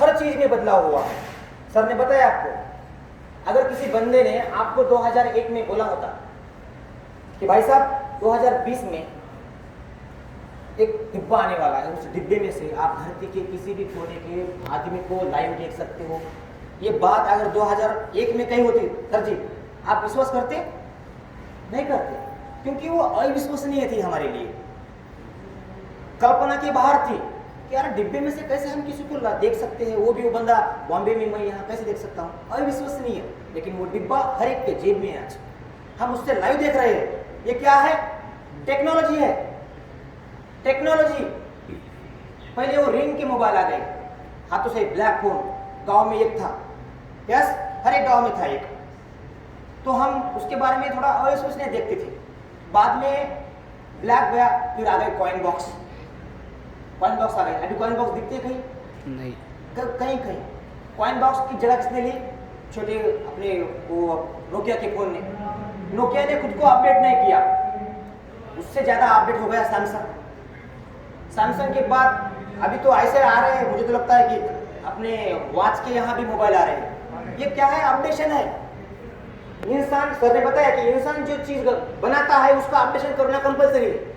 हर चीज में बदलाव हुआ है। सर ने बताया आपको, अगर किसी बंदे ने आपको 2001 में बोला होता कि भाई साहब 2020 में एक डिब्बा आने वाला है, उस डिब्बे में से आप धरती के किसी भी कोने के आदमी को लाइव देख सकते हो, ये बात अगर 2001 में कही होती सर जी, आप विश्वास करते? नहीं करते, क्योंकि वो अविश्वसनीय थी हमारे लिए, कल्पना के बाहर थी कि यार डिब्बे में से कैसे हम किसी को देख सकते हैं, वो भी वो बंदा बॉम्बे में, मैं यहाँ कैसे देख सकता हूँ, अविश्वसनीय। लेकिन वो डिब्बा हर एक के जेब में है, आज हम उससे लाइव देख रहे हैं। ये क्या है? टेक्नोलॉजी है, टेक्नोलॉजी। पहले वो रिंग के मोबाइल आ गए, हाथों से ब्लैक फोन, गांव में एक था, यस, हर एक गांव में था एक, तो हम उसके बारे में थोड़ा अविश्वसनीय देखते थे। बाद में ब्लैक गया, फिर आ गए कॉइन बॉक्स, कॉइन बॉक्स आ गए। अभी कॉइन बॉक्स दिखते कहीं नहीं, कहीं कहीं कॉइन बॉक्स की जगह किसने ली? छोटे अपने वो नोकिया के फोन ने। नोकिया ने खुद को अपडेट नहीं किया, उससे ज्यादा अपडेट हो गया सैमसंग। सैमसंग के बाद अभी तो ऐसे आ रहे हैं, मुझे तो लगता है कि अपने वॉच के यहाँ भी मोबाइल आ रहे हैं। ये क्या है? अपडेशन है। इंसान, सर ने बताया कि इंसान जो चीज बनाता है उसका अपडेशन करना कंपलसरी है।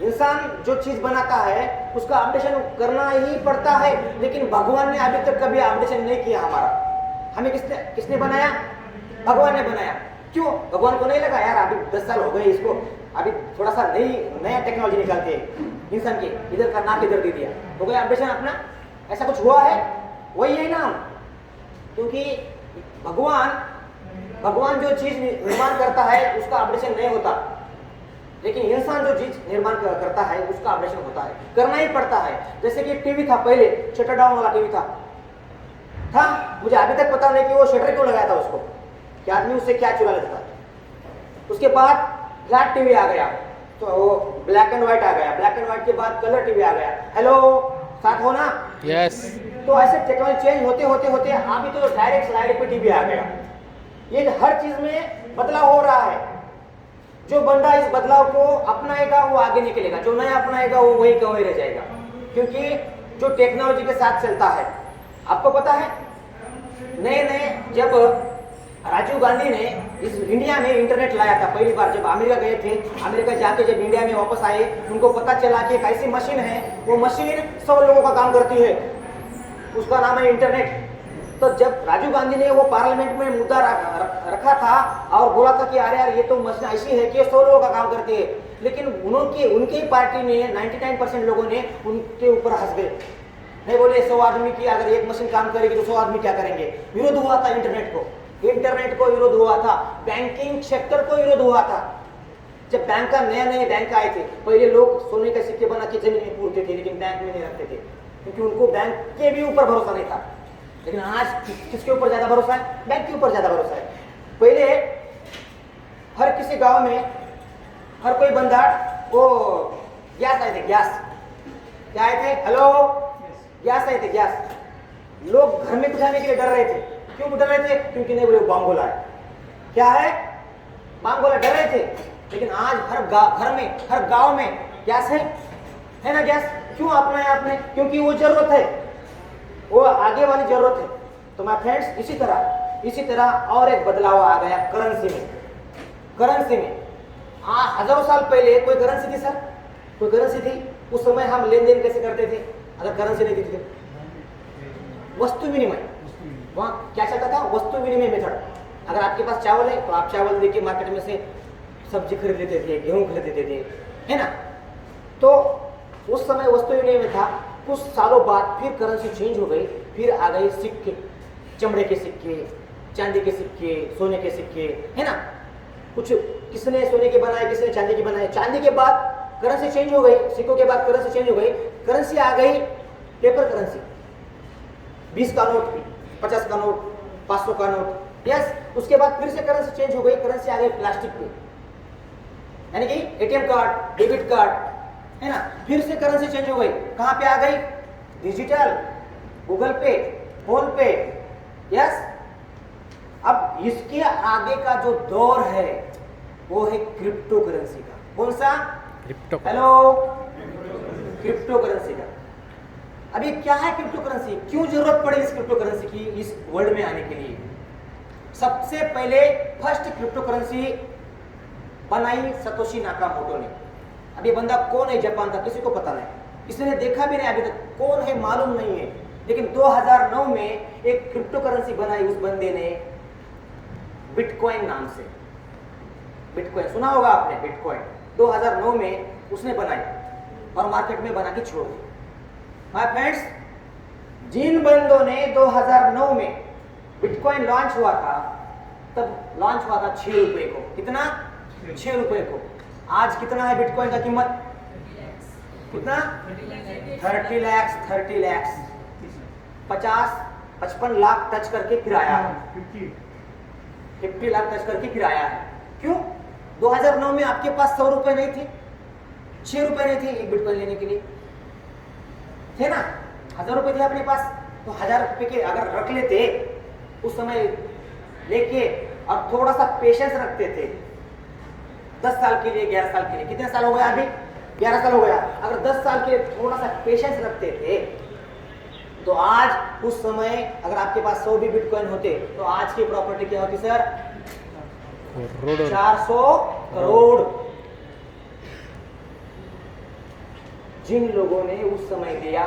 इंसान जो चीज बनाता है उसका अपडेशन करना ही पड़ता है, लेकिन भगवान ने अभी तक कभी अपडेशन नहीं किया हमारा। हमें किसने बनाया? भगवान ने बनाया। क्यों? भगवान को नहीं लगा यार अभी 10 साल हो गए इसको, अभी थोड़ा सा नया टेक्नोलॉजी निकालते हैं इंसान के, इधर का नाक इधर दे दिया, हो गया अपडेशन अपना। ऐसा कुछ हुआ है? वही है ना, क्योंकि भगवान जो चीज निर्माण करता है उसका अपडेशन नहीं होता, लेकिन इंसान जो चीज निर्माण करता है उसका अपडेशन होता है, करना ही पड़ता है। जैसे कि टीवी था, पहले शटर डाउन वाला टीवी था, मुझे अभी तक पता नहीं कि वो शटर क्यों लगाया था उसको, कि आदमी उससे क्या चुरा लेता था। उसके बाद फ्लैट टीवी आ गया, तो वो ब्लैक एंड व्हाइट आ गया, ब्लैक एंड व्हाइट के बाद कलर टीवी आ गया। हेलो, साथ हो ना? यस। तो ऐसे टेक्नोलॉजी चेंज होते होते होते अभी तो डायरेक्ट स्लाइड पे टीवी आ गया। ये हर चीज में बदलाव हो रहा है। जो बंदा इस बदलाव को अपनाएगा वो आगे निकलेगा, जो नहीं अपनाएगा वो वही का वही रह जाएगा, क्योंकि जो टेक्नोलॉजी के साथ चलता है। आपको पता है नए जब राजीव गांधी ने इस इंडिया में इंटरनेट लाया था पहली बार, जब अमेरिका गए थे, अमेरिका जाके जब इंडिया में वापस आए, उनको पता चला कि एक ऐसी मशीन है, वो मशीन 100 लोगों का काम करती है, उसका नाम है इंटरनेट। तो जब राजीव गांधी ने वो पार्लियामेंट में मुद्दा रखा था और बोला था कि अरे यार ये तो मशीन ऐसी है कि 100 लोगों का काम करती है, लेकिन उनकी पार्टी ने 99% लोगों ने उनके ऊपर हंस गए, नहीं बोले 100 आदमी की अगर एक मशीन काम करेगी तो 100 आदमी क्या करेंगे। विरोध हुआ था इंटरनेट को विरोध हुआ था, बैंकिंग सेक्टर को विरोध हुआ था। जब बैंक का नए बैंक आए थे, पहले लोग सोने के सिक्के बना के जमीन में पूरते थे, लेकिन बैंक में नहीं रखते थे, क्योंकि उनको बैंक के भी ऊपर भरोसा नहीं था। लेकिन आज किसके ऊपर ज्यादा भरोसा है? बैंक के ऊपर ज्यादा भरोसा है। पहले हर किसी गांव में हर कोई बंदा वो गैस आए थे, गैस क्या आए थे? हेलो, गैस आए थे, गैस। लोग घर में बिठाने के लिए डर रहे थे। क्यों डर रहे थे? क्योंकि नहीं बोले बम गोला है, क्या है? बम गोला, डर रहे थे। लेकिन आज हर घर में, हर गांव में गैस है ना गैस। क्यों अपनाया आपने? क्योंकि वो जरूरत है, वो आगे वाली जरूरत है। तो माय फ्रेंड्स, इसी तरह और एक बदलाव आ गया करेंसी में। हजारों साल पहले कोई करेंसी थी सर? कोई करेंसी थी? उस समय हम लेन देन कैसे करते थे अगर करेंसी नहीं थी? वस्तु विनिमय। वहाँ क्या चलता था? वस्तु विनिमय मेथड। अगर आपके पास चावल है तो आप चावल लेके मार्केट में से सब्जी खरीद लेते थे, गेहूं खरीद लेते थे, है ना? तो उस समय वस्तु विनिमय में था। कुछ सालों बाद फिर करेंसी चेंज हो गई, फिर आ गए सिक्के, चमड़े के सिक्के, चांदी के सिक्के, सोने के सिक्के, है ना? कुछ किसने सोने के बनाए, किसने चांदी के बनाए। चांदी के बाद करेंसी चेंज हो गई, सिक्कों के बाद करेंसी चेंज हो गई, करेंसी आ गई पेपर करेंसी, 20 का नोट, 50 का नोट, 500 का नोट, यस। उसके बाद फिर से करेंसी चेंज हो गई, करेंसी आ गई प्लास्टिक पे, यानी कि एटीएम कार्ड, डेबिट कार्ड, है ना? फिर से करेंसी चेंज हो गई, कहां पे आ गई? डिजिटल, गूगल पे, फोन पे, यस। अब इसके आगे का जो दौर है वो है क्रिप्टो करेंसी का। कौन सा? क्रिप्टो। हेलो, क्रिप्टो करेंसी का। अब ये क्या है क्रिप्टो करेंसी, क्यों जरूरत पड़ी इस क्रिप्टो करेंसी की इस वर्ल्ड में आने के लिए? सबसे पहले फर्स्ट क्रिप्टो करेंसी बनाई सतोशी नाकामोटो ने। अब ये बंदा कौन है जापान का, किसी को पता नहीं, किसी ने देखा भी नहीं अभी तक, कौन है मालूम नहीं है। लेकिन 2009 में एक क्रिप्टो करेंसी बनाई उस बंदे ने बिटकॉइन नाम से। बिटकॉइन सुना होगा आपने, बिटकॉइन 2009 में उसने बनाई और मार्केट में बना के छोड़ दी। माय फ्रेंड्स, जिन बंदों ने 2009 में बिटकॉइन लॉन्च हुआ था, तब लॉन्च हुआ था 6 रुपए को। कितना? 6 रुपए को। आज कितना है बिटकॉइन का कीमत? कितना? 30 लाख 50-55 लाख टच करके फिर आया है। 50 लाख टच करके फिर आया है। क्यों? 2009 में आपके पास 100 रुपए नहीं थे, 6 रुपए नहीं थे एक बिटकॉइन लेने के लिए, थे ना? 1000 रुपए थे अपने पास, तो 1000 रुपए के अगर रख लेते उस समय लेके और थोड़ा सा पेशेंस रखते थे 10 साल के लिए, 11 साल के लिए, कितने साल हो गया अभी? 11 साल हो गया। अगर 10 साल के थोड़ा सा पेशेंस रखते थे तो आज उस समय अगर आपके पास 100 भी बिटकॉइन होते तो आज की प्रॉपर्टी क्या होती सर? 400 करोड़। जिन लोगों ने उस समय दिया,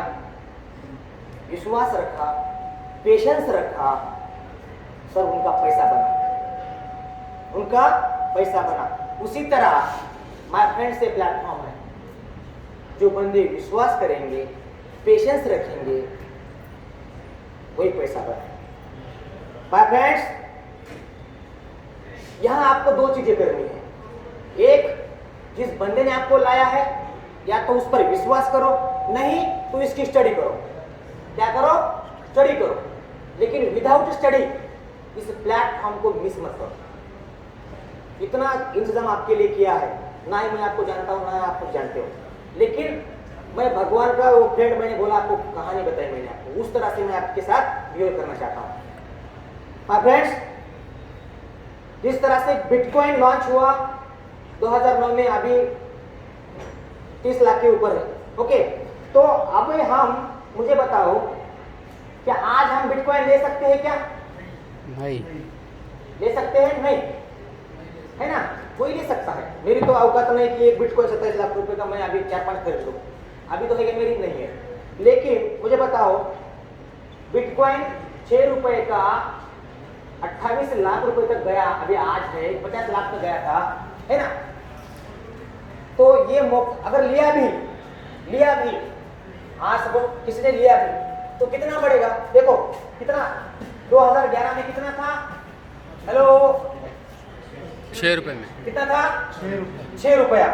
विश्वास रखा, पेशेंस रखा, सर उनका पैसा बना, उनका पैसा बना। उसी तरह माय फ्रेंड्स से प्लेटफॉर्म है, जो बंदे विश्वास करेंगे, पेशेंस रखेंगे, वही पैसा बना। माय फ्रेंड्स, यहां आपको 2 चीजें करनी है। एक, जिस बंदे ने आपको लाया है या तो उस पर विश्वास करो, नहीं तो इसकी स्टडी करो। क्या करो? स्टडी करो। लेकिन विदाउट स्टडी इस प्लेटफॉर्म को मिस मत करो। इतना इंतजाम आपके लिए किया है, ना ही मैं आपको जानता हूं, ना आप जानते हो, लेकिन मैं भगवान का वो फ्रेंड, मैंने बोला आपको, कहानी बताई मैंने आपको, उस तरह से मैं आपके साथ बिहेव करना चाहता हूं। माय फ्रेंड्स, जिस तरह से बिटकॉइन लॉन्च हुआ 2009 में, अभी 30 लाख के ऊपर है। ओके, तो अब मुझे बताओ, क्या आज हम बिटकॉइन ले सकते हैं? क्या नहीं ले सकते हैं? नहीं, है ना? कोई ले सकता है। मेरी तो औकात नहीं कि एक बिटकॉइन 27 लाख रुपए का मैं अभी 4-5 खरीद लूं, अभी तो है कि मेरी नहीं है। लेकिन मुझे बताओ, बिटकॉइन 6 रुपए का 28 लाख रुपए तक गया, अभी आज है 50 लाख तक गया था, है ना? तो ये अगर लिया भी हाँ, सब किसी ने लिया भी तो कितना बढ़ेगा? देखो कितना, 2011 में कितना था? हेलो, 6 रुपए में कितना था? 6 रुपया।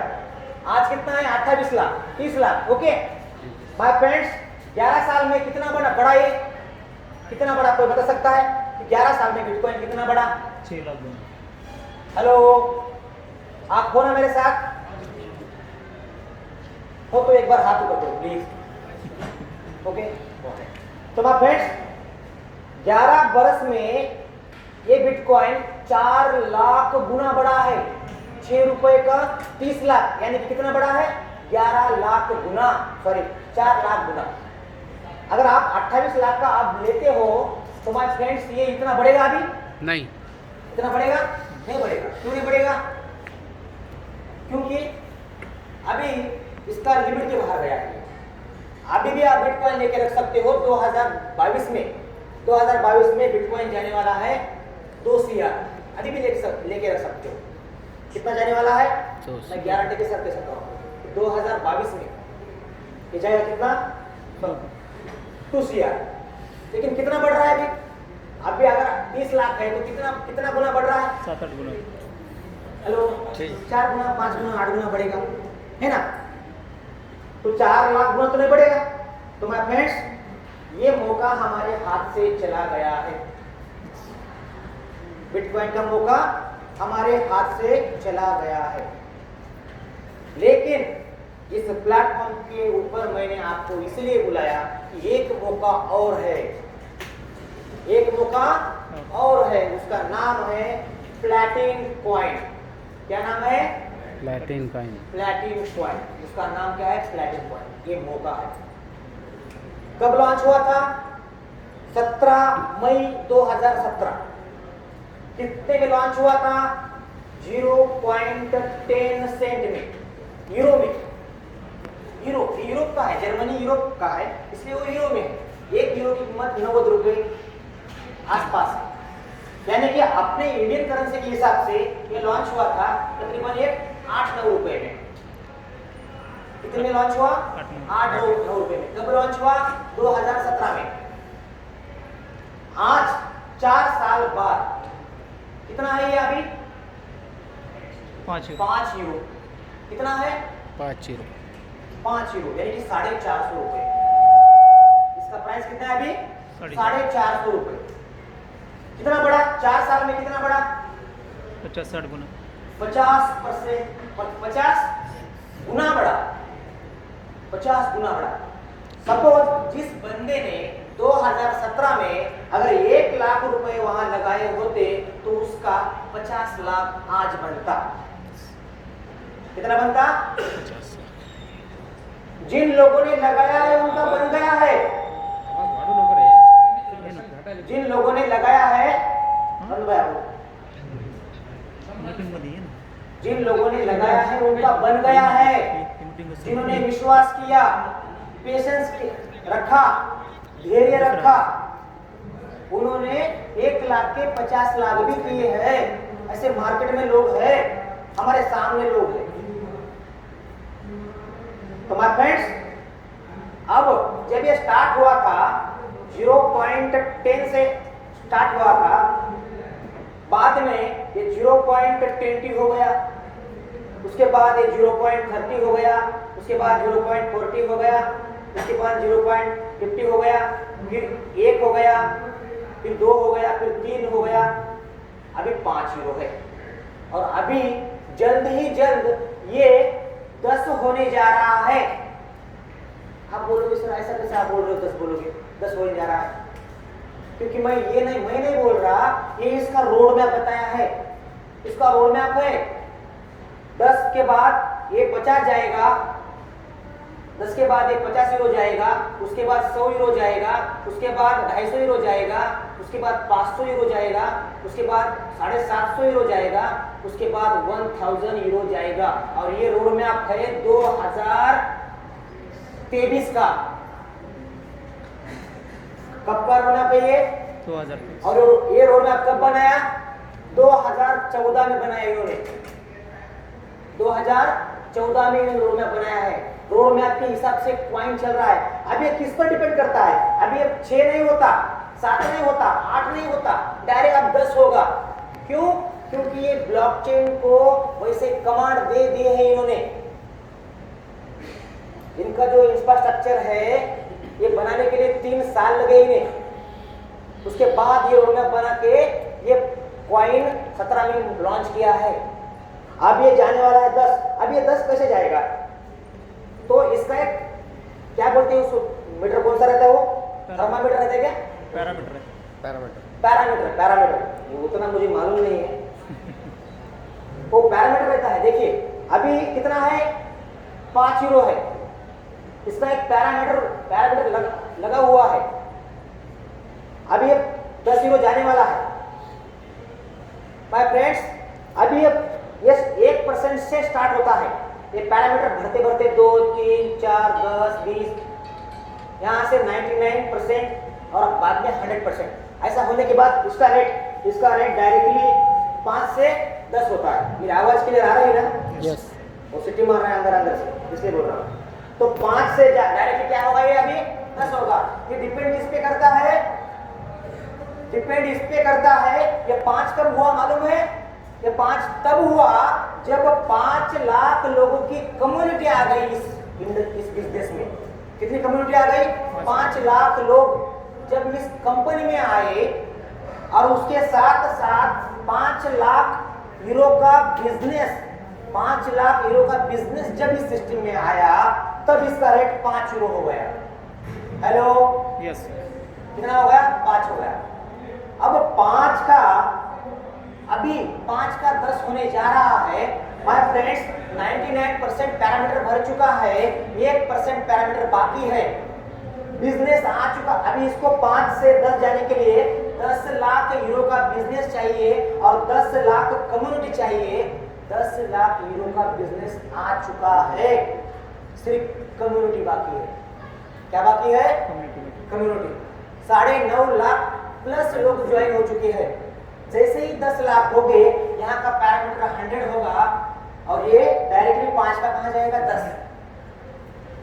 आज कितना है? 28 lakh, 30 lakh. Okay my friends, 11 साल में कितना बढ़ा ये? कितना बढ़ा कोई बता सकता है कि 11 साल में बिटकॉइन कितना बढ़ा? 6 लाख। हेलो, आप हो ना मेरे साथ? हो तो एक बार हाथ ऊपर करो प्लीज। ओके, तो माय फ्रेंड्स, 11 बरस में ये बिटकॉइन 4 लाख गुना बढ़ा है। 6 रुपए का 30 लाख, यानी कि कितना बढ़ा है? 11 लाख गुना, सॉरी 4 लाख गुना। अगर आप 28 लाख का आप लेते हो तो माय फ्रेंड्स, ये इतना बढ़ेगा अभी? नहीं, इतना बढ़ेगा? नहीं बढ़ेगा। क्यों नहीं बढ़ेगा? क्योंकि अभी इसका लिमिट के बाहर गया है। अभी भी आप बिटकॉइन लेके रख सकते हो। 2022 में बिटकॉइन जाने वाला है 2 CR, अभी भी लेके रख सकते हो। कितना जाने वाला है? मैं गारंटी के साथ दे सकता हूँ 2022 में ये जाएगा कितना? 2 CR। लेकिन कितना बढ़ रहा है अभी? अभी अगर 30 लाख है तो कितना गुना बढ़ रहा है? 7-8 गुना। हेलो, 4 गुना, 5 गुना, 8 गुना बढ़ेगा, है ना? तो 4 लाख गुना तो नहीं बढ़ेगा। तो माय फ्रेंड्स, ये मौका हमारे हाथ से चला गया है। बिटकॉइन का मौका हमारे हाथ से चला गया है। लेकिन इस प्लेटफॉर्म के ऊपर मैंने आपको इसलिए बुलाया कि एक मौका और है, एक मौका और है। उसका नाम है प्लैटिन कॉइन। क्या नाम है? प्लैटिन कॉइन। प्लैटिन कॉइन, उसका नाम क्या है? प्लैटिन कॉइन। ये मौका है। कब लॉन्च हुआ था? 17 मई 2017। कितने में लॉन्च हुआ था? 0.10 सेंट में, यूरो में। यूरोप का है, जर्मनी यूरोप का है, इसलिए वो यूरो में है। 1 यूरो की कीमत 90 रुपए आसपास है। यानी कि अपने इंडियन करेंसी के हिसाब से ये लॉन्च हुआ था तकरीबन 8-9 रुपए में। कितने में लॉन्च हुआ? 8-9 रुपए में। कब लॉन्च हुआ? 2017 में। आज 4 साल बाद कितना है ये अभी? 5 5 यूरो। कितना है? 5 यूरो। 5 यूरो यानी कि 450 रुपए। इसका प्राइस कितना है अभी? 450 रुपए। कितना बढ़ा? 4 साल में कितना बढ़ा? 50-60 गुना। 50 गुना बढ़ा। 50 गुना बढ़ा। सपोज जिस बंदे ने 2017 में अगर 1 लाख रुपए वहां लगाए होते तो उसका 50 लाख आज बनता। कितना बनता? 50। जिन लोगों ने लगाया है उनका बन गया है। जिन लोगों ने लगाया है बन गया वो। जिन लोगों ने लगाया है उनका बन गया है। जिन्होंने विश्वास किया, पेशेंस रखा, धैर्य रखा, उन्होंने 1 लाख के 50 लाख भी किए हैं। ऐसे मार्केट में लोग हैं, हमारे सामने लोग हैं। तो माय फ्रेंड्स, अब जब ये स्टार्ट हुआ था 0.10 से स्टार्ट हुआ था, बाद में ये 0.20 हो गया, उसके बाद ये 0.30 हो गया, उसके बाद 0.40 हो गया, उसके बाद 0.50 हो गया, फिर 1 हो गया, फिर 2 हो गया, फिर 3 हो गया, अभी 5 यूरो है। और अभी जल्द ही जल्द ये 10 होने जा रहा है। आप बोलोगे सर ऐसा कैसे आप बोल रहे हो? 10 बोलोगे, 10 होने जा रहा है क्योंकि मैं नहीं बोल रहा, ये इसका रोड मैप बताया है। इसका रोड मैप है 10 के बाद ये 50 जाएगा, 10 के बाद ये 50 यूरो जाएगा, उसके बाद 100 यूरो जाएगा, उसके बाद 250 यूरो जाएगा, उसके बाद 500 यूरो जाएगा, उसके बाद 750 यूरो जाएगा, उसके बाद 1000 यूरो जाएगा। और ये रोड मैप है 2023 का। कब का रोड मैप है ये? 2000। और ये रोड मैप कब बनाया? 2014 में बनाया इन्होंने। 2014 में इन्होंने रोड मैप बनाया है। रोड मैप के हिसाब से कॉइन चल रहा है। अब ये किस पर डिपेंड करता है? अभी ये 6 नहीं होता, 7 नहीं होता, 8 नहीं होता, डायरेक्ट अब 10 होगा। क्यों? क्योंकि ये ब्लॉकचेन को वैसे कमांड दे दिए हैं इन्होंने। इनका जो इंफ्रास्ट्रक्चर है ये बनाने के लिए 3 साल लगे इन्हें। उसके बाद ये रोड मैप बना के ये कॉइन 17 में लॉन्च किया है। अब ये जाने वाला है 10। अब ये 10 कैसे जाएगा? तो इसका एक क्या बोलते हैं उस मीटर, कौन सा रहता है वो? थर्मामीटर रहता है क्या? पैरामीटर है। पैरामीटर वो उतना मुझे मालूम नहीं है। वो पैरामीटर रहता है। देखिए अभी कितना है? 5 यूरो है। इसका एक पैरामीटर लगा हुआ है। अभी ये 10 यूरो जाने वाला है। माय फ्रेंड्स, अभी ये 1% से स्टार्ट होता है। ये पैरामीटर भरते भरते 2, 3, 4, 10, 20, यहाँ से 99% और बाद में 100%। ऐसा होने के बाद इसका रेट डायरेक्टली 5 से 10 होता है। मेरी आवाज क्लियर आ रही है ना? यस। वो सिटी मार रहा है अंदर से, इसलिए बोल रहा हूँ। तो 5 से डायरेक्टली क्या होगा? ये अभी 10 होगा। ये डिपेंड किस पे करता है? डिपेंड इस पे करता है। ये 5 कब हुआ मालूम है? ये 5 तब हुआ जब 5 लाख लोगों की कम्युनिटी आ गई इस बिजनेस में। कितनी कम्युनिटी आ गई? 5 लाख लोग जब इस कंपनी में आए और उसके साथ साथ 5 लाख यूरो का बिजनेस, 5 लाख यूरो का बिजनेस जब इस सिस्टम में आया तब इसका रेट 5 यूरो हो गया। Hello, yes. कितना हो गया? 5 हो गया। अब 5 का अभी 5 का 10 होने जा रहा है। माय फ्रेंड्स, 99% पैरामीटर भर चुका है, 1% पैरामीटर बाकी है। बिजनेस आ चुका। अभी इसको 5 से 10 जाने के लिए 10 लाख यूरो का बिजनेस चाहिए और 10 लाख कम्युनिटी चाहिए। 10 लाख यूरो का बिजनेस आ चुका है, सिर्फ कम्युनिटी बाकी है। क्या बाकी है? कम्युनिटी। 9.5 लाख प्लस लोग ज्वाइन हो चुके हैं। जैसे ही 10 लाख हो गए, यहाँ का पैरामीटर 100 होगा और ये डायरेक्टली 5 का कहाँ जाएगा? 10।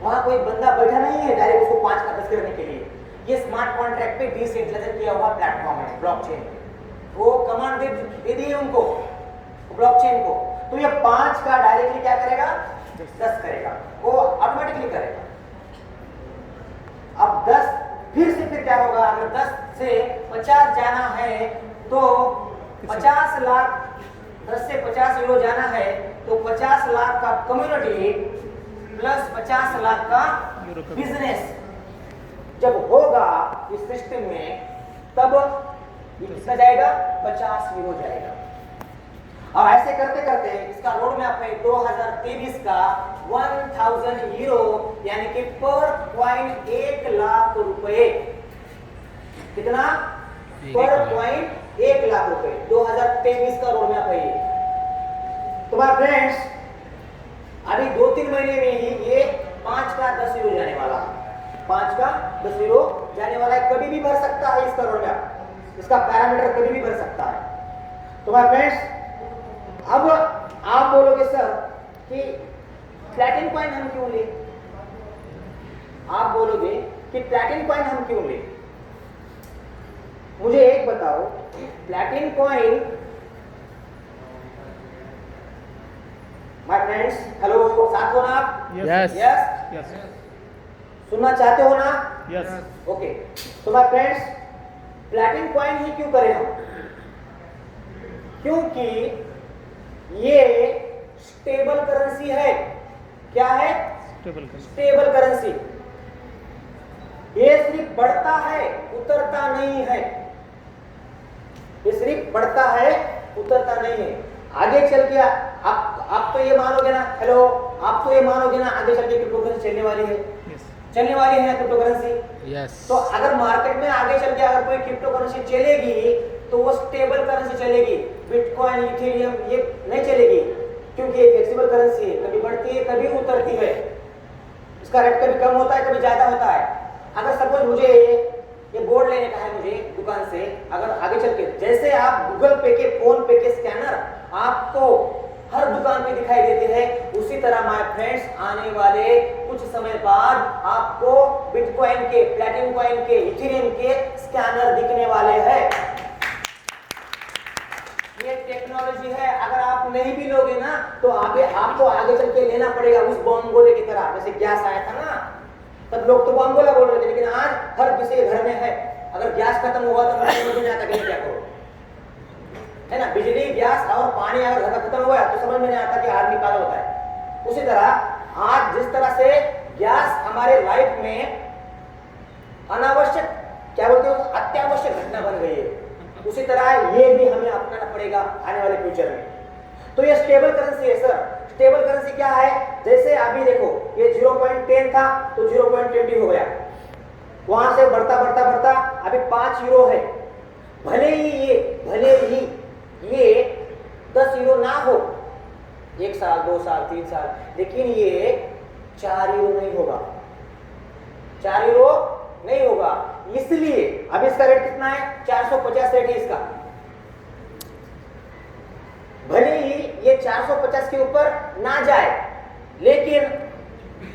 वहां कोई बंदा बैठा नहीं है डायरेक्ट उसको 5 का 10 करने के लिए। ये स्मार्ट कॉन्ट्रैक्ट पे डिसेंट्रलाइज किया हुआ प्लेटफॉर्म है, ब्लॉकचेन। वो कमांड दे दिए उनको, ब्लॉकचेन को, तो ये 5 का डायरेक्टली क्या करेगा? 10 करेगा, वो ऑटोमेटिकली करेगा। अब 10 फिर क्या होगा? अगर 10 से 50 जाना है तो 50 लाख, 10 से 50 यूरो जाना है तो 50 लाख का कम्युनिटी प्लस 50 लाख का बिजनेस जब होगा इस सिस्टम में, तब ये कितना जाएगा? 50 यूरो जाएगा। और ऐसे करते करते इसका रोड मैप है 2023 का 1000 यूरो, यानी कि पर कॉइन 1 लाख रुपए। कितना? पर कॉइन 1 लाख रुपए। 2023 का रोड मैप है ये। तो माय फ्रेंड्स, अभी 2-3 महीने में ही ये 5 का 10 यूरो जाने वाला है। 5 का 10 यूरो जाने वाला है। कभी भी भर सकता है इसका रोड मैप, इसका पैरामीटर कभी भी भर सकता है। तो माय फ्रेंड्स, अब आप बोलोगे सर कि प्लैटिनम कॉइन हम क्यों ले? आप बोलोगे कि प्लैटिनम कॉइन हम क्यों ले? मुझे एक बताओ, platinum coin, my friends, hello, साथ हो ना आप? यस यस सुनना चाहते हो ना? यस। ओके। तो माय फ्रेंड्स, प्लैटिनम कॉइन ही क्यों करें हम? क्योंकि ये स्टेबल करेंसी है। क्या है? Stable currency. ये सिर्फ बढ़ता है, उतरता नहीं है। ये सिर्फ बढ़ता है, उतरता नहीं है। आगे चल के आप तो ये मानोगे ना, हेलो, आप तो ये मानोगे ना आगे चल के क्रिप्टो करेंसी चलने वाली है? चलने वाली है क्रिप्टो करेंसी। यस। तो अगर मार्केट में आगे चल के अगर कोई क्रिप्टो करेंसी चलेगी तो वो स्टेबल करेंसी चलेगी। बिटकॉइन, इथेरियम ये नहीं चलेगी, क्योंकि ये फ्लेक्सिबल करेंसी है, कभी बढ़ती है कभी उतरती है। इसका रेट कभी कम होता है कभी ज्यादा होता है। अगर सपोज मुझे ये बोर्ड लेने का है मुझे दुकान से, अगर आगे चल के जैसे आप गूगल पे के, फोन पे के स्कैनर आपको हर दुकान पे दिखाई देते हैं, उसी तरह माय फ्रेंड्स आने वाले कुछ समय बाद आपको बिटकॉइन के, प्लैटिनम कॉइन के, इथेरियम के स्कैनर दिखने वाले हैं। ये टेक्नोलॉजी है। अगर आप नहीं भी लोगे ना तो आपको आगे चल के लेना पड़ेगा उस बॉम्बोले की तरह। जैसे गैस आया था ना, तब लोग तो बॉम्बोला बोल रहे थे, लेकिन आज हर किसी के घर में है। अगर गैस खत्म हुआ तो मुझे नहीं आता कि क्या करो, है ना? बिजली, गैस और पानी अगर घर का खत्म हुआ तो समझ में नहीं आता कि आदमी पागल होता है। उसी तरह आज जिस तरह से गैस हमारे लाइफ में अनावश्यक, क्या बोलते हो, अत्यावश्यक घटना बन गई है, उसी तरह ये भी हमें अपनाना पड़ेगा आने वाले फ्यूचर में। तो ये स्टेबल करेंसी है सर। स्टेबल करेंसी क्या है? जैसे अभी देखो ये 0.10 था तो 0.20 हो गया, वहां से बढ़ता बढ़ता बढ़ता अभी 5 यूरो है। भले ही ये 10 यूरो ना हो 1 साल 2 साल 3 साल, लेकिन ये 4 यूरो नहीं होगा, 4 यूरो नहीं होगा। इसलिए अब इसका रेट कितना है? 450 रेट है इसका। भले ही ये 450 के ऊपर ना जाए, लेकिन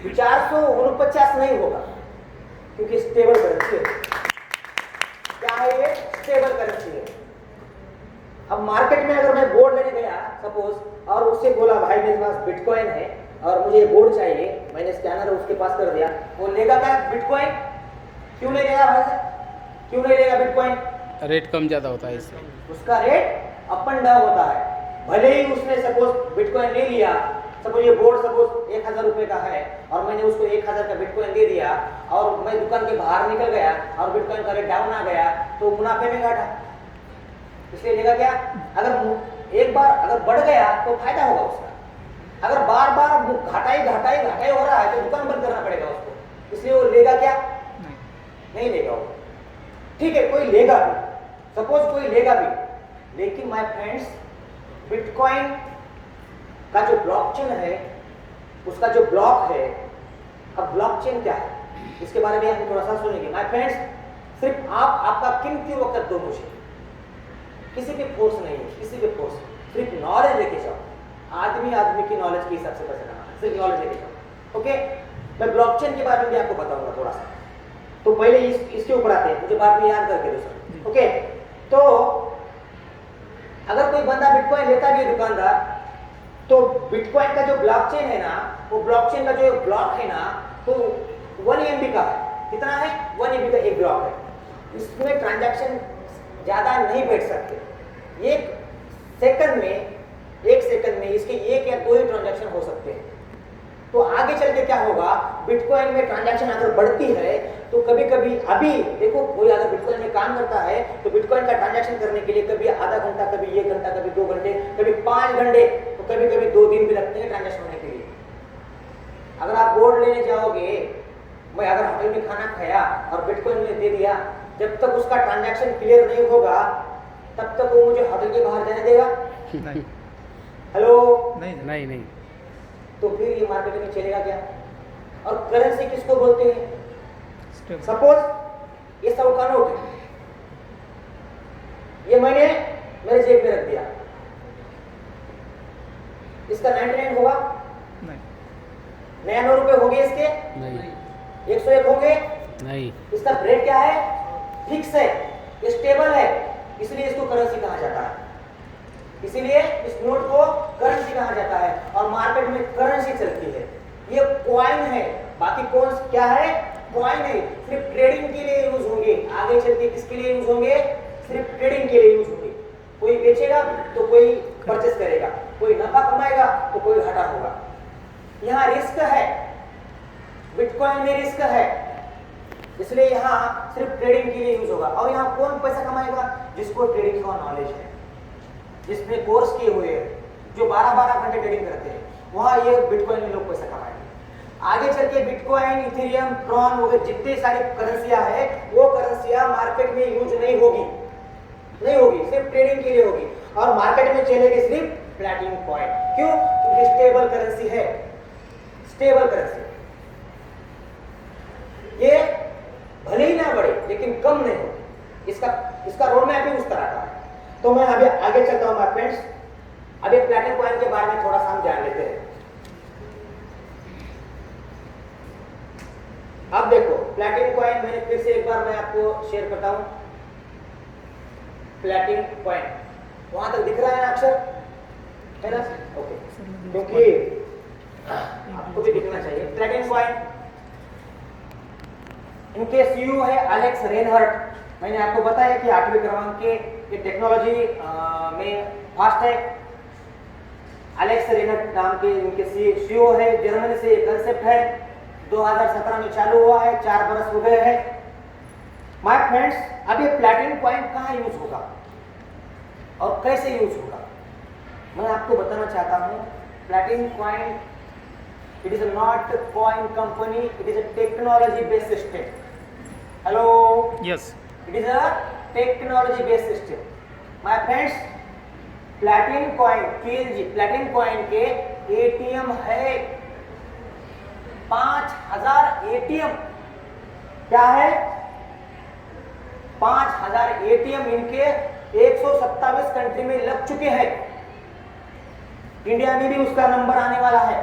449 नहीं होगा, क्योंकि स्टेबल करेंसी है। क्या है ये? स्टेबल करेंसी है। अब मार्केट में अगर मैं बोर्ड लेने गया सपोज और उससे बोला भाई मेरे पास बिटकॉइन है और मुझे ये बोर्ड चाहिए, मैंने स्कैनर उसके पास कर दिया, वो लेगा क्या बिटकॉइन? क्यों नहीं लेगा भाई साहब? क्यों नहीं लेगा बिटकॉइन? रेट कम ज्यादा होता है इससे। उसका रेट अप एंड डाउन होता है। भले ही उसने सपोज बिटकॉइन ले लिया, सपोज ये बोर्ड सपोज 1000 रुपए का है और मैंने उसको 1000 का बिटकॉइन दे दिया और मैं दुकान के बाहर निकल गया और बिटकॉइन का रेट डाउन आ गया, तो मुनाफे में घाटा, इसलिए लेगा क्या? अगर एक बार अगर बढ़ गया तो फायदा होगा उसका। अगर बार बार घाटा ही हो रहा है तो दुकान बंद करना पड़ेगा उसको, इसलिए वो लेगा क्या? नहीं लेगा वो। ठीक है, कोई लेगा भी, सपोज कोई लेगा भी, लेकिन माय फ्रेंड्स बिटकॉइन का जो ब्लॉकचेन है, उसका जो ब्लॉक है, अब ब्लॉकचेन क्या है इसके बारे में हम थोड़ा सा सुनेंगे। माय फ्रेंड्स, सिर्फ आपका कीमती वक्त दो मुझे, किसी के फोर्स नहीं है, किसी के फोर्स, सिर्फ नॉलेज लेके जाओ। आदमी की नॉलेज के हिसाब से पैसा कमाना, सिर्फ नॉलेज लेके जाओ। ओके, मैं ब्लॉकचेन के बारे में भी आपको बताऊंगा थोड़ा सा। तो पहले इसके ऊपर आते हैं, मुझे बाद में याद करके दो सर। ओके, तो अगर कोई बंदा बिटकॉइन लेता भी है दुकानदार, तो बिटकॉइन का जो ब्लॉकचेन है ना, वो ब्लॉकचेन का जो ब्लॉक है ना, तो 1 MB का है। कितना है? 1 MB का एक ब्लॉक है। इसमें ट्रांजैक्शन ज्यादा नहीं बैठ सकते। एक सेकंड में इसके एक या दो ही ट्रांजैक्शन हो सकते हैं। तो आगे चल के क्या होगा, बिटकॉइन में ट्रांजैक्शन अगर बढ़ती है तो कभी कभी, अभी देखो, कोई अगर बिटकॉइन में काम करता है तो बिटकॉइन का ट्रांजैक्शन करने के लिए कभी आधा घंटा, कभी 1 घंटा, कभी 2 घंटे, कभी 5 घंटे, तो कभी कभी 2 दिन भी लगते हैं ट्रांजैक्शन होने के लिए। अगर आप बोर्ड लेने जाओगे, मैं अगर होटल में खाना खाया और बिटकॉइन में दे दिया, जब तक उसका ट्रांजैक्शन क्लियर नहीं होगा तब तक वो मुझे होटल के बाहर जाने देगा? नहीं हेलो, नहीं नहीं तो फिर ये मार्केट में चलेगा क्या? और करेंसी किसको बोलते हैं? स्टेबल। सपोज ये 100 का नोट है, ये मैंने मेरे जेब में रख दिया, इसका 99 होगा, नहीं 99 रुपए हो गए इसके, नहीं 101 होंगे। नहीं इसका रेट क्या है? फिक्स है, ये स्टेबल है, इसलिए इसको करेंसी कहा जाता है। इसीलिए इस नोट को करेंसी कहा जाता है और मार्केट में करेंसी चलती है। ये कॉइन है, बाकी कौन क्या है? कॉइन है, सिर्फ ट्रेडिंग के लिए यूज होंगे। आगे चल के किसके लिए यूज होंगे? सिर्फ ट्रेडिंग के लिए यूज होंगे। कोई बेचेगा तो कोई परचेस करेगा, कोई नफा कमाएगा तो कोई घाटा होगा। यहाँ रिस्क है, बिटकॉइन में रिस्क है, इसलिए यहाँ सिर्फ ट्रेडिंग के लिए यूज होगा। और यहाँ कौन पैसा कमाएगा? जिसको ट्रेडिंग का नॉलेज है, जिसने कोर्स किए हुए हैं, जो 12-12 घंटे ट्रेडिंग करते हैं, वहां ये बिटकॉइन में लोग पैसा कमाएंगे। आगे चल के बिटकॉइन, इथेरियम, ट्रॉन वगैरह जितनी सारी करेंसियां हैं, वो करेंसियां मार्केट में यूज नहीं होगी, सिर्फ ट्रेडिंग के लिए होगी। और मार्केट में चलेगी सिर्फ प्लैटिनम कॉइन। क्यों? क्योंकि स्टेबल करेंसी है, स्टेबल करेंसी। ये भले ही ना बढ़े लेकिन कम नहीं हो, इसका रोड मैप भी उस तरह का है। तो मैं अभी आगे चलता हूं माय फ्रेंड्स। अभी प्लैटिनम कॉइन के बारे में थोड़ा सा हम जान लेते हैं। अब देखो, प्लैटिनम कॉइन मैंने फिर से एक बार मैं आपको शेयर करता हूं। प्लैटिनम कॉइन वहां तक दिख रहा है ना अक्षर, है ना? ओके, क्योंकि आपको भी दिखना चाहिए। प्लैटिनम कॉइन, इनके सीईओ है एलेक्स रेनहर्ट। मैंने आपको बताया कि 8वें क्रमांक के टेक्नोलॉजी में फास्ट है। एलेक्स रेनहर्ट नाम के इनके सीईओ है, जर्मनी से ये कंसेप्ट है, 2017 में चालू हुआ है, 4 बरस हो गए हैं। माय फ्रेंड्स, अब ये प्लैटिनम कॉइन कहाँ यूज होगा और कैसे यूज होगा, मैं आपको बताना चाहता हूँ। Platinum coin, it is not coin company, it is a technology based system. Hello, yes it is a technology based system. My friends, platinum coin, PLG platinum coin के ATM है 5000 ATM। क्या है? 5000 ATM इनके 127 country में लग चुके हैं। India में भी उसका नंबर आने वाला है।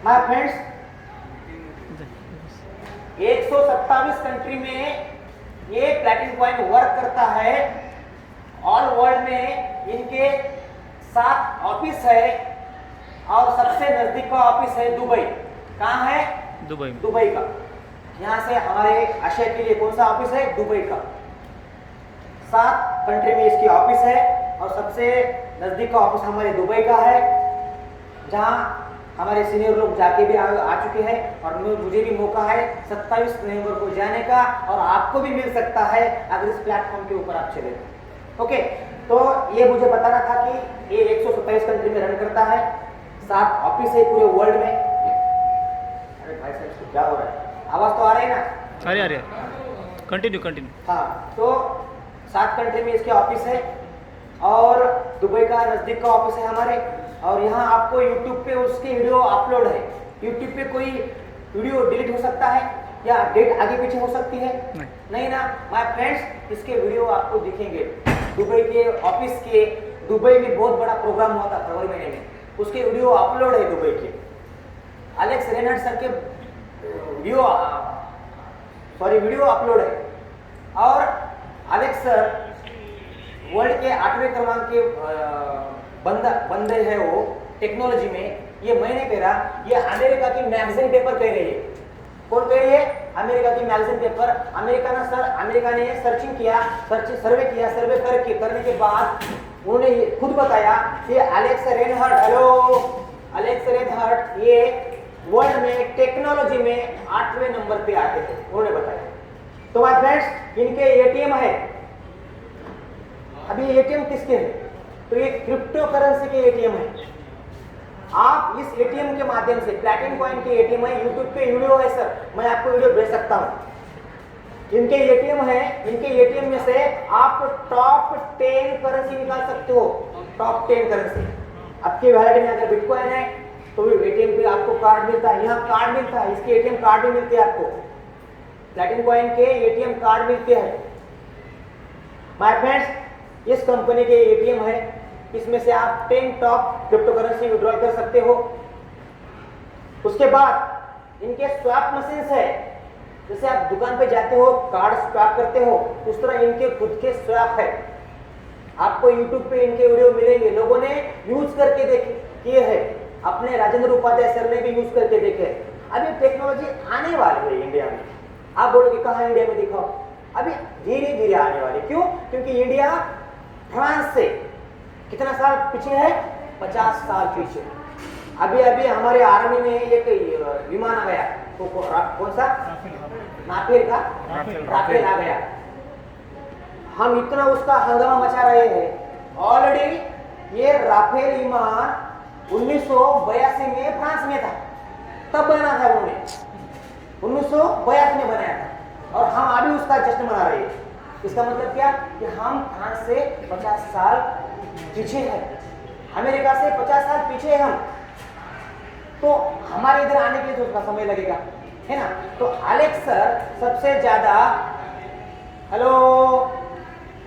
माय फ्रेंड्स, 127 कंट्री में ये प्लैटिनम कॉइन वर्क करता है। ऑल वर्ल्ड में इनके 7 ऑफिस है और सबसे नजदीक का ऑफिस है दुबई। कहाँ है? दुबई में। दुबई का। यहाँ से हमारे एशिया के लिए कौन सा ऑफिस है? दुबई का। 7 कंट्री में इसकी ऑफिस है और सबसे नजदीक का ऑफिस हमारे दुबई का है, जहाँ हमारे सीनियर लोग जाके भी आ चुके हैं और मुझे भी मौका है 27 नवंबर को जाने का, और आपको भी मिल सकता है अगर इस प्लेटफॉर्म के ऊपर आप चले। ओके, तो ये मुझे बताना था कि ये 127 कंट्री में रन करता है, 7 ऑफिस है पूरे वर्ल्ड में। अरे भाई साहब, क्या हो रहा है? आवाज तो आ रही है ना? अरे कंटिन्यू कंटिन्यू. हाँ, तो 7 कंट्री में इसके ऑफिस है और दुबई का नज़दीक का ऑफिस है हमारे। और यहाँ आपको यूट्यूब पे उसकी वीडियो अपलोड है। यूट्यूब पे कोई वीडियो डिलीट हो सकता है या डेट आगे पीछे हो सकती है? नहीं ना माय फ्रेंड्स, इसके वीडियो आपको दिखेंगे। दुबई के ऑफिस के, दुबई में बहुत बड़ा प्रोग्राम हुआ था फरवरी महीने में, उसके वीडियो अपलोड है दुबई के। एलेक्स रेनहार्ड सर के वीडियो अपलोड है। और एलेक्स सर वर्ल्ड के 8वें क्रमांक के बंदे हैं वो टेक्नोलॉजी में। ये मैं नहीं कह रहा, ये अमेरिका की मैगजीन पेपर कह रही है। कौन कह रही है? अमेरिका की मैगजीन पेपर। अमेरिका ने सर्चिंग किया, सर्वे करने के बाद उन्होंने खुद बताया कि एलेक्स रेनहार्ड ये वर्ल्ड में टेक्नोलॉजी में 8वें नंबर पे आते थे, उन्होंने बताया। तो माय फ्रेंड्स, इनके एटीएम है। अभी एटीएम किसके हैं? तो ये क्रिप्टो करेंसी के एटीएम है। आप इस एटीएम के माध्यम से, प्लैटिनम कॉइन के एटीएम है, यूट्यूब पे वीडियो है सर, मैं आपको वीडियो भेज सकता हूं। इनके एटीएम है, इनके एटीएम में से आप टॉप 10 करेंसी निकाल सकते हो। टॉप 10 करेंसी आपके वैलेट में अगर बिटकॉइन है तो एटीएम पे आपको कार्ड मिलता है। यहाँ कार्ड मिलता है, इसके एटीएम कार्ड भी मिलते हैं आपको। प्लैटिनम कॉइन के एटीएम कार्ड मिलते हैं। माय फ्रेंड्स, इस कंपनी के एटीएम है, इसमें से आप 10 टॉप क्रिप्टो करेंसी विड्रॉल कर सकते हो। उसके बाद इनके स्वैप मशीन्स है। जैसे आप दुकान पे जाते हो, कार्ड स्वैप करते हो, उस तरह इनके खुद के स्वैप है। आपको YouTube पे इनके वीडियो मिलेंगे, लोगों ने यूज करके किए हैं। अपने राजेंद्र उपाध्याय सर ने भी यूज करके देखे। अभी टेक्नोलॉजी आने वाली है इंडिया में। आप बोलोगे कहाँ इंडिया में दिखाओ? अभी धीरे धीरे आने वाली। क्यों? क्योंकि इंडिया फ्रांस से कितना साल पीछे है? 50 साल पीछे। अभी हमारे आर्मी में एक विमान आ गया, तो कौन सा? राफेल आ गया। हम इतना उसका हंगामा मचा रहे हैं। ऑलरेडी ये राफेल विमान 1982 में फ्रांस में था, तब बना था उन्होंने, 1982 में बनाया था। और हम अभी उसका जश्न मना रहे हैं। इसका मतलब क्या? कि हम फ्रांस से 50 साल पीछे हैं, अमेरिका से 50 साल पीछे हैं हम। तो हमारे इधर आने के लिए तो उसका समय लगेगा, है ना? तो एलेक्स सर सबसे ज्यादा, हेलो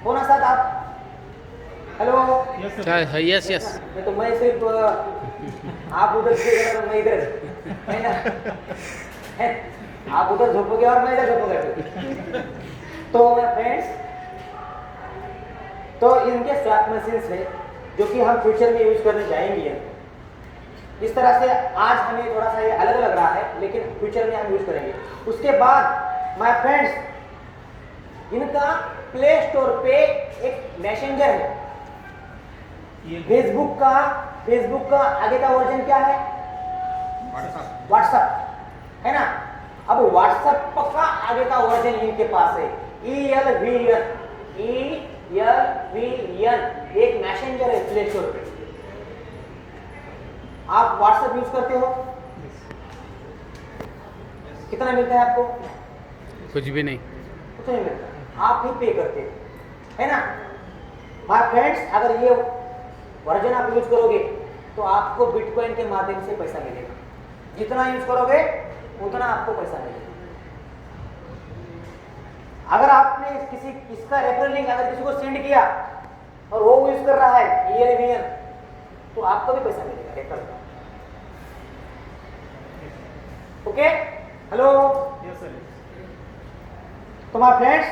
कौन साथ आप? हेलो यस तो मैं सिर्फ आप उधर से मैं इधर, है ना? आप उधर झोपोगे और मैं इधर झोपोगे। तो फ्रेंड्स, तो इनके स्वैप मशीन्स है जो कि हम फ्यूचर में यूज करने जाएंगे। इस तरह से आज हमें थोड़ा सा ये अलग लग रहा है, लेकिन फ्यूचर में हम यूज करेंगे। उसके बाद माय फ्रेंड्स, इनका प्ले स्टोर पे एक मैसेंजर है। फेसबुक का आगे का वर्जन क्या है? व्हाट्सएप, है ना? अब व्हाट्सएप का आगे का वर्जन इनके पास है, ELVN। एक मैसेंजर है प्ले स्टोर पे। आप व्हाट्सएप यूज करते हो? कितना मिलता है आपको? कुछ भी नहीं। कुछ नहीं मिलता, आप ही पे करते हो, है ना? माय फ्रेंड्स, अगर ये वर्जन आप यूज करोगे तो आपको बिटकॉइन के माध्यम से पैसा मिलेगा। जितना यूज करोगे उतना आपको पैसा मिलेगा। अगर आपने इसका रेफरल लिंक अगर किसी को सेंड किया और वो यूज कर रहा है ELVN, तो आपको भी पैसा मिलेगा रेफरल का। Okay, hello. Yes sir. तो माय फ्रेंड्स,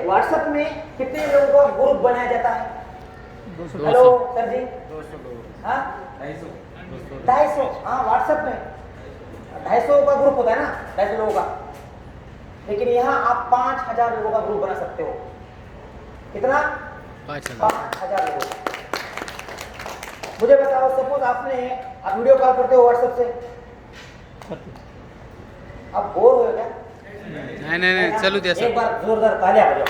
व्हाट्सएप में कितने लोगों का ग्रुप बनाया जाता है? 200। हेलो सर जी। 200 लोग। हाँ, 250। हाँ, व्हाट्सएप में 250 का ग्रुप होता है ना, 250 लोगों का। लेकिन यहाँ आप 5000 लोगों का ग्रुप बना सकते हो। कितना? 5000 लोगों। मुझे बताओ, सपोज आप वीडियो कॉल करते हो व्हाट्सएप से, आप बोर हो क्या? नहीं चलू द्या एक सर. बार जोरदार तालियां बजाओ।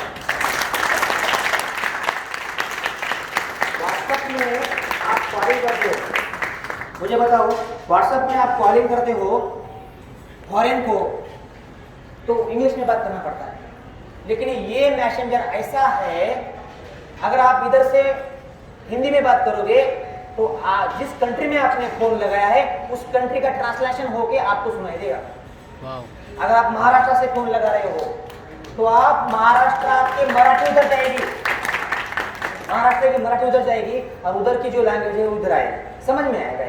व्हाट्सएप में आप कॉलिंग करते हो, मुझे बताओ, व्हाट्सएप में आप कॉलिंग करते हो फॉरेन को, तो इंग्लिश में बात करना पड़ता है। लेकिन ये मैसेंजर ऐसा है, अगर आप इधर से हिंदी में बात करोगे तो जिस कंट्री में आपने फोन लगाया है उस कंट्री का ट्रांसलेशन होके आपको सुनाई देगा। वाह। अगर आप महाराष्ट्र से फोन लगा रहे हो तो आप महाराष्ट्र की मराठी उधर जाएगी, महाराष्ट्र की मराठी उधर जाएगी और उधर की जो लैंग्वेज है उधर आएगी, समझ में आएगा।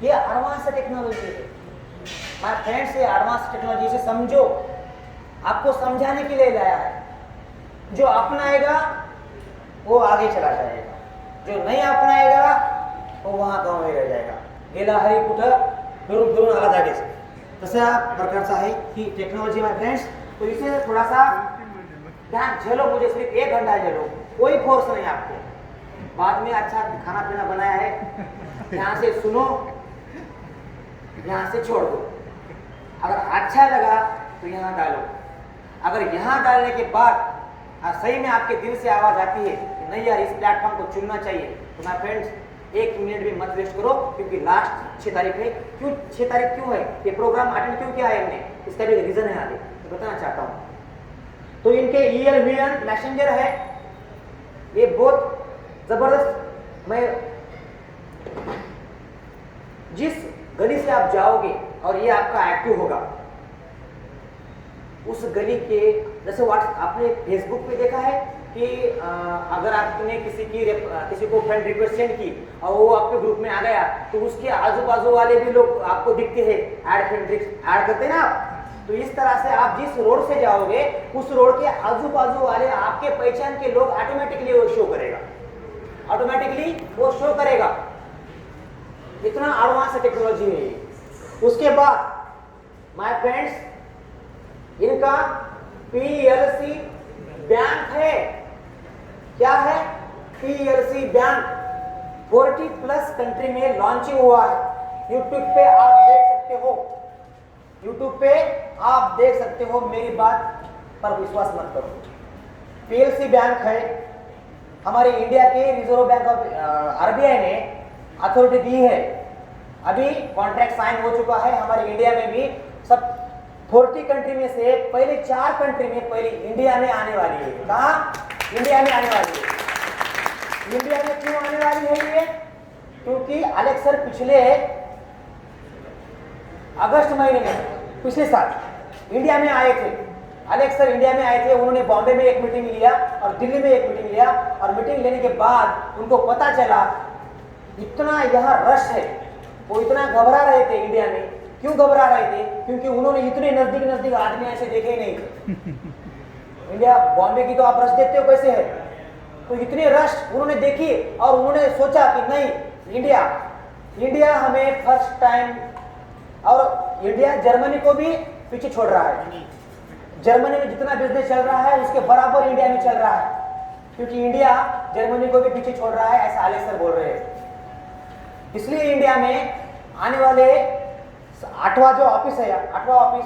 ये एडवांस टेक्नोलॉजी है माय फ्रेंड्स, ये एडवांस टेक्नोलॉजी से समझो, आपको समझाने के लिए लाया है। जो अपनाएगा वो आगे चला जाएगा, जो नहीं अपनाएगा वो वहां गांव में रह जाएगा। गेला हरी कुठं फिरून फिरून आला जागेच, तसा प्रकारचा आहे की टेक्नोलॉजी माय फ्रेंड्स। तो इसे थोड़ा सा ध्यान झेलो, मुझे सिर्फ 1 घंटा झेलो, कोई फोर्स नहीं आपको। बाद में अच्छा खाना पीना बनाया है, यहाँ से सुनो, यहाँ से छोड़ दो। अगर अच्छा लगा तो यहाँ डालो, अगर यहाँ डालने के बाद सही में आपके दिल से आवाज आती है कि नहीं यार इस प्लेटफॉर्म को चुनना चाहिए, तो माय फ्रेंड्स 1 मिनट भी मत वेस्ट करो, क्योंकि लास्ट 6 तारीख है। क्यों 6 तारीख क्यों है, ये प्रोग्राम अटेंड क्यों किया है हमने, इसका भी रीजन है आगे, तो बताना चाहता हूँ। तो इनके ELVN मैसेंजर है, ये बहुत जबरदस्त। मैं जिस गली से आप जाओगे और ये आपका एक्टिव होगा, उस गली के जैसे आपने फेसबुक पे देखा है कि अगर आपने किसी को फ्रेंड रिक्वेस्ट सेंड की और वो आपके ग्रुप में आ गया तो उसके आजू बाजू वाले भी लोग आपको दिखते हैं, ऐड करते हैं ना आप। तो इस तरह से आप जिस रोड से जाओगे उस रोड के आजू बाजू वाले आपके पहचान के लोग ऑटोमेटिकली वो शो करेगा, ऑटोमेटिकली वो शो करेगा। इतना एडवांस टेक्नोलॉजी है। उसके बाद माय फ्रेंड्स इनका PLC बैंक है, क्या है PLC बैंक, 40+ कंट्री में लॉन्चिंग हुआ है। यूट्यूब पे आप देख सकते हो, यूट्यूब पे आप देख सकते हो, मेरी बात पर विश्वास मत करो। PLC बैंक है, हमारे इंडिया के रिजर्व बैंक ऑफ RBI ने अथॉरिटी दी है। अभी कॉन्ट्रैक्ट साइन हो चुका है, हमारे इंडिया में भी सब 40 कंट्री में से पहले 4 कंट्री में पहले इंडिया में आने वाली है। कहा इंडिया में आने वाली है। इंडिया में क्यों आने वाली है ये, क्योंकि अलेक्स सर पिछले अगस्त महीने में पिछले साल इंडिया में आए थे। अलेक्स सर इंडिया में आए थे, उन्होंने बॉम्बे में एक मीटिंग लिया और दिल्ली में एक मीटिंग लिया, और मीटिंग लेने के बाद उनको पता चला इतना यहाँ रश है, वो इतना घबरा रहे थे इंडिया में। क्यों घबरा रहे थे, क्योंकि उन्होंने इतने नजदीक आदमी ऐसे देखे ही नहीं थे। इंडिया बॉम्बे की तो आप रश देखते हो कैसे है, तो इतने रश उन्होंने देखी और उन्होंने सोचा कि नहीं इंडिया हमें फर्स्ट टाइम, और इंडिया जर्मनी को भी पीछे छोड़ रहा है। जर्मनी में जितना बिजनेस चल रहा है उसके बराबर इंडिया में चल रहा है, क्योंकि इंडिया जर्मनी को भी पीछे छोड़ रहा है, ऐसा अलेक्स सर बोल रहे हैं। इसलिए इंडिया में आने वाले 8वां जो ऑफिस है, 8वां ऑफिस